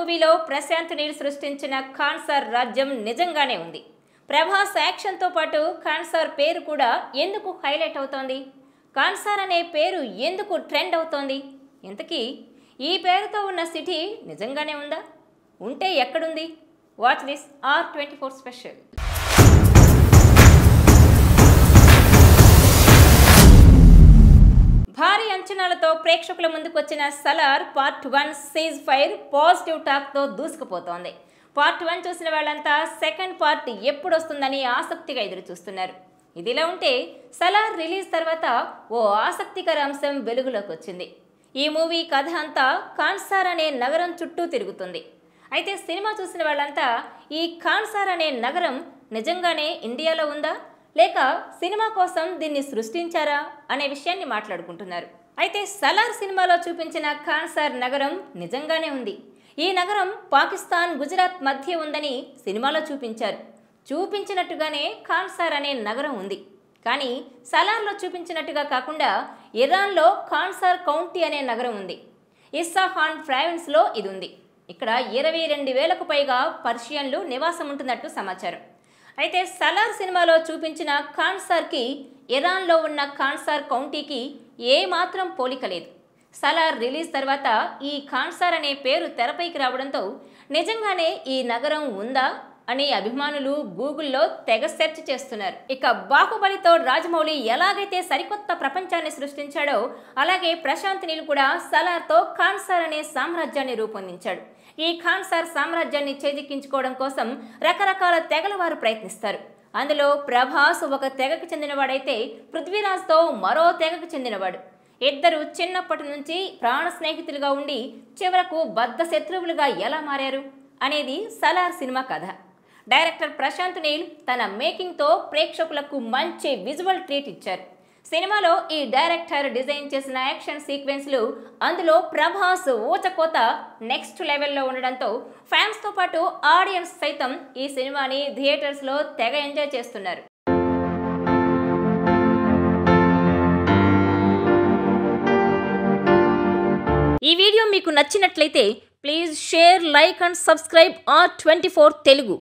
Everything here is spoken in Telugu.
మూవీలో ప్రశాంత్ నీల్ సృష్టించిన ఖాన్సార్ రాజ్యం నిజంగానే ఉంది. ప్రభాస్ యాక్షన్తో పాటు ఖాన్సార్ పేరు కూడా ఎందుకు హైలైట్ అవుతోంది? ఖాన్సార్ అనే పేరు ఎందుకు ట్రెండ్ అవుతోంది? ఇంతకీ ఈ పేరుతో ఉన్న సిటీ నిజంగానే ఉందా? ఉంటే ఎక్కడుంది? Watch this R24 special. భారీ అంచనాలతో ప్రేక్షకుల ముందుకు వచ్చిన Salaar part 1 ceasefire positive టాక్తో దూసుకుపోతోంది. పార్ట్ 1 చూసిన వాళ్ళంతా సెకండ్ పార్ట్ ఎప్పుడు వస్తుందని ఆసక్తిగా ఎదురు చూస్తున్నారు. ఇదిలా ఉంటే సలార్ రిలీజ్ తర్వాత ఓ ఆసక్తికర అంశం వెలుగులోకి వచ్చింది. ఈ మూవీ కథ అంతా ఖాన్సార్ అనే నగరం చుట్టూ తిరుగుతుంది. అయితే సినిమా చూసిన వాళ్ళంతా ఈ ఖాన్సార్ అనే నగరం నిజంగానే ఇండియాలో ఉందా, లేక సినిమా కోసం దీన్ని సృష్టించారా అనే విషయాన్ని మాట్లాడుకుంటున్నారు. అయితే సలార్ సినిమాలో చూపించిన ఖాన్సార్ నగరం నిజంగానే ఉంది. ఈ నగరం పాకిస్తాన్, గుజరాత్ మధ్య ఉందని సినిమాలో చూపించారు. చూపించినట్టుగానే ఖాన్సార్ అనే నగరం ఉంది. కానీ సలార్లో చూపించినట్టుగా కాకుండా ఇరాన్లో ఖాన్సార్ కౌంటీ అనే నగరం ఉంది. ఇస్సాహాన్ ప్రావిన్స్లో ఇది ఉంది. ఇక్కడ 22,000కు పైగా పర్షియన్లు నివాసం ఉంటున్నట్టు సమాచారం. అయితే సలార్ సినిమాలో చూపించిన ఖాన్సార్కి ఇరాన్లో ఉన్న ఖాన్సార్ కౌంటీకి ఏమాత్రం పోలిక లేదు. సలార్ రిలీజ్ తర్వాత ఈ ఖాన్సార్ అనే పేరు తెరపైకి రావడంతో నిజంగానే ఈ నగరం ఉందా అని అభిమానులు గూగుల్లో తెగ సెర్చ్ చేస్తున్నారు. ఇక బాహుబలితో రాజమౌళి ఎలాగైతే సరికొత్త ప్రపంచాన్ని సృష్టించాడో అలాగే ప్రశాంత్ నీల్ కూడా సలార్తో ఖాన్సార్ అనే సామ్రాజ్యాన్ని రూపొందించాడు. ఈ ఖాన్సార్ సామ్రాజ్యాన్ని చేజిక్కించుకోవడం కోసం రకరకాల తెగల వారు ప్రయత్నిస్తారు. అందులో ప్రభాస్ ఒక తెగకు చెందినవాడైతే పృథ్వీరాజ్తో మరో తెగకు చెందినవాడు. ఇద్దరు చిన్నప్పటి నుంచి ప్రాణ స్నేహితులుగా ఉండి చివరకు బద్ధ శత్రువులుగా ఎలా మారారు అనేది సలార్ సినిమా కథ. డైరెక్టర్ ప్రశాంత్ నీల్ తన మేకింగ్తో ప్రేక్షకులకు మంచి విజువల్ ట్రీట్ ఇచ్చారు. సినిమాలో ఈ డైరెక్టర్ డిజైన్ చేసిన యాక్షన్ సీక్వెన్స్లు, అందులో ప్రభాస్ ఊచకోత నెక్స్ట్ లెవెల్లో ఉండడంతో ఫ్యాన్స్తో పాటు ఆడియన్స్ సైతం ఈ సినిమాని థియేటర్స్లో తెగ ఎంజాయ్ చేస్తున్నారు. ఈ వీడియో మీకు నచ్చినట్లయితే please share, like and subscribe R24 Telugu.